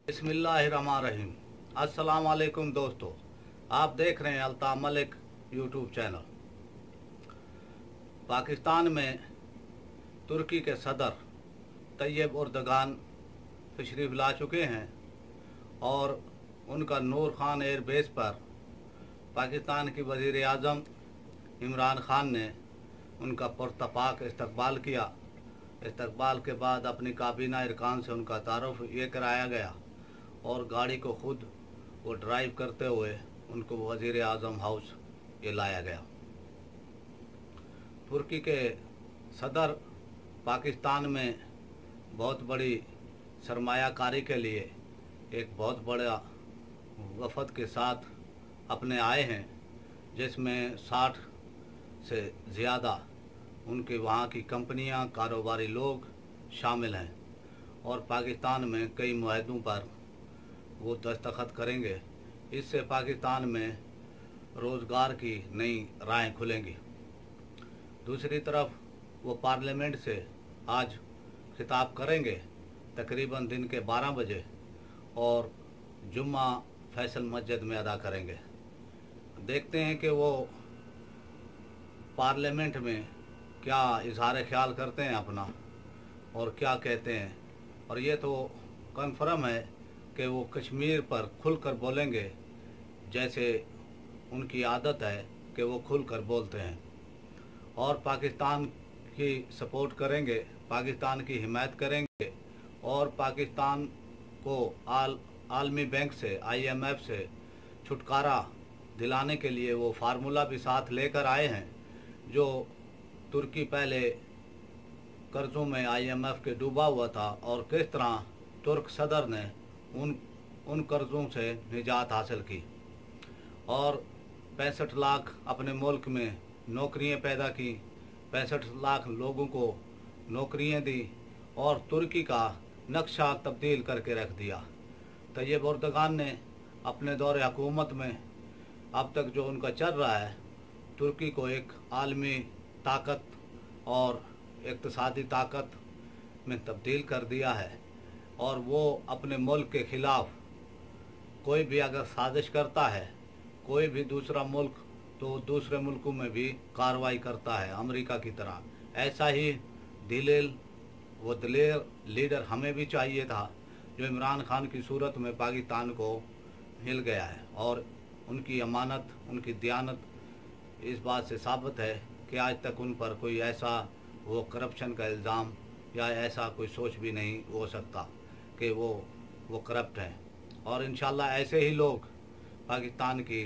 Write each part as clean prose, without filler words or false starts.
बिस्मिल्लाहिर्रहमानिर्रहीम। अस्सलाम वालेकुम दोस्तों, आप देख रहे हैं अल्ताफ़ मलिक यूट्यूब चैनल। पाकिस्तान में तुर्की के सदर तैयब एर्दोगान तशरीफ़ ला चुके हैं और उनका नूर खान एयरबेस पर पाकिस्तान की वज़ीर आज़म इमरान खान ने उनका पुरतपाक इस्तकबाल किया। इस्तकबाल के बाद अपनी काबीना अरकान से उनका तारुफ ये कराया गया और गाड़ी को खुद वो ड्राइव करते हुए उनको वज़ीर आज़म हाउस ये लाया गया। तुर्की के सदर पाकिस्तान में बहुत बड़ी सरमायाकारी के लिए एक बहुत बड़ा वफ़द के साथ अपने आए हैं, जिसमें 60 से ज़्यादा उनके वहाँ की कंपनियां, कारोबारी लोग शामिल हैं और पाकिस्तान में कई मुआहदों पर वो दस्तखत करेंगे। इससे पाकिस्तान में रोज़गार की नई राहें खुलेंगी। दूसरी तरफ वो पार्लियामेंट से आज खिताब करेंगे तकरीबन दिन के 12 बजे और जुम्मा फैसल मस्जिद में अदा करेंगे। देखते हैं कि वो पार्लियामेंट में क्या इजहार ख्याल करते हैं अपना और क्या कहते हैं। और ये तो कन्फर्म है कि वो कश्मीर पर खुलकर बोलेंगे, जैसे उनकी आदत है कि वो खुलकर बोलते हैं और पाकिस्तान की सपोर्ट करेंगे, पाकिस्तान की हिमायत करेंगे और पाकिस्तान को आलमी बैंक से, IMF से छुटकारा दिलाने के लिए वो फार्मूला भी साथ लेकर आए हैं। जो तुर्की पहले कर्ज़ों में IMF के डूबा हुआ था और किस तरह तुर्क सदर ने उन कर्ज़ों से निजात हासिल की और 65 लाख अपने मुल्क में नौकरियां पैदा की, 65 लाख लोगों को नौकरियां दी और तुर्की का नक्शा तब्दील करके रख दिया। तैयब एर्दोगान ने अपने दौरे हुकूमत में अब तक जो उनका चल रहा है, तुर्की को एक आलमी ताकत और इक़्तिसादी ताकत में तब्दील कर दिया है और वो अपने मुल्क के ख़िलाफ़ कोई भी अगर साजिश करता है, कोई भी दूसरा मुल्क, तो दूसरे मुल्कों में भी कार्रवाई करता है अमेरिका की तरह। ऐसा ही दिलेर लीडर हमें भी चाहिए था, जो इमरान खान की सूरत में पाकिस्तान को हिल गया है और उनकी अमानत, उनकी दियानत इस बात से साबित है कि आज तक उन पर कोई ऐसा वो करप्शन का इल्ज़ाम या ऐसा कोई सोच भी नहीं हो सकता कि वो करप्ट हैं। और इंशाल्लाह ऐसे ही लोग पाकिस्तान की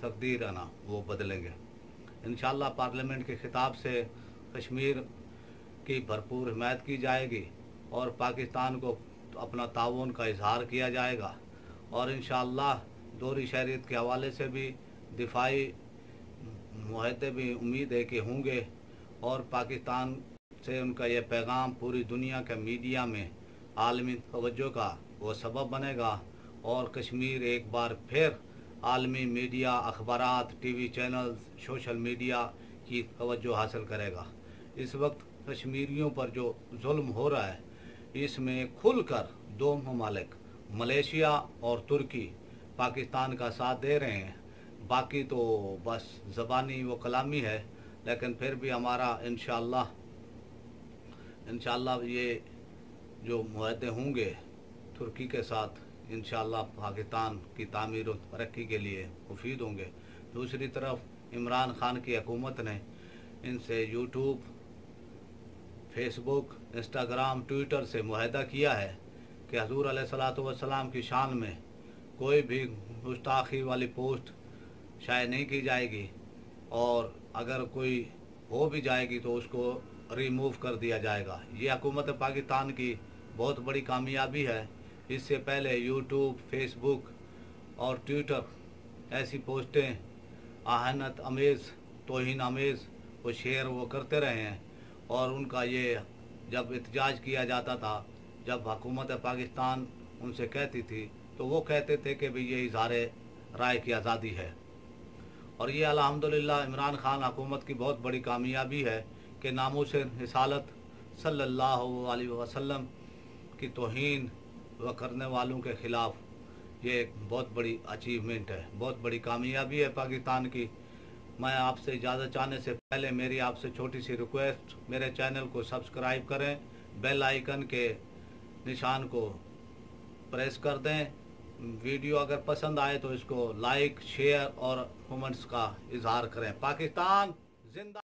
तकदीर है ना वो बदलेंगे। इंशाल्लाह पार्लियामेंट के खिताब से कश्मीर की भरपूर हिमायत की जाएगी और पाकिस्तान को अपना ताउन का इजहार किया जाएगा और इंशाल्लाह दोहरी शहरियत के हवाले से भी दिफाई मुआहदे भी उम्मीद है कि होंगे और पाकिस्तान से उनका यह पैगाम पूरी दुनिया के मीडिया में आलमी तवज्जो का वो सबब बनेगा और कश्मीर एक बार फिर आलमी मीडिया, अखबारात, TV चैनल्स, सोशल मीडिया की तवज्जो हासिल करेगा। इस वक्त कश्मीरियों पर जो जुल्म हो रहा है, इसमें खुलकर दो ममालिक मलेशिया और तुर्की पाकिस्तान का साथ दे रहे हैं। बाकी तो बस ज़बानी वो कलामी है, लेकिन फिर भी हमारा इंशाल्लाह ये जो मुआहदे होंगे तुर्की के साथ, इंशाल्लाह पाकिस्तान की तामीर और तरक्की के लिए मुफीद होंगे। दूसरी तरफ इमरान खान की हुकूमत ने इनसे यूट्यूब, फेसबुक, इंस्टाग्राम, ट्विटर से मुआहदा किया है कि हजूर अलैहिस्सलातु वस्सलाम की शान में कोई भी गुस्ताखी वाली पोस्ट शायद नहीं की जाएगी और अगर कोई हो भी जाएगी तो उसको रिमूव कर दिया जाएगा। ये हुकूमत पाकिस्तान की बहुत बड़ी कामयाबी है। इससे पहले यूट्यूब, फेसबुक और ट्विटर ऐसी पोस्टें आहनत अमेज़, तौहीन अमेज़ वो शेयर वो करते रहे हैं और उनका ये जब एहतजाज किया जाता था, जब हुकूमत पाकिस्तान उनसे कहती थी, तो वो कहते थे कि भाई ये इज़हार राय की आज़ादी है। और ये अल्हम्दुलिल्लाह इमरान खान हुकूमत की बहुत बड़ी कामयाबी है कि नामूस रिसालत सल्लल्लाहु अलैहि वसल्लम की तौहीन व करने वालों के ख़िलाफ़ ये एक बहुत बड़ी अचीवमेंट है, बहुत बड़ी कामयाबी है पाकिस्तान की। मैं आपसे इजाज़त चाहने से पहले मेरी आपसे छोटी सी रिक्वेस्ट, मेरे चैनल को सब्सक्राइब करें, बेल आइकन के निशान को प्रेस कर दें। वीडियो अगर पसंद आए तो इसको लाइक, शेयर और कमेंट्स का इजहार करें। पाकिस्तान जिंदा।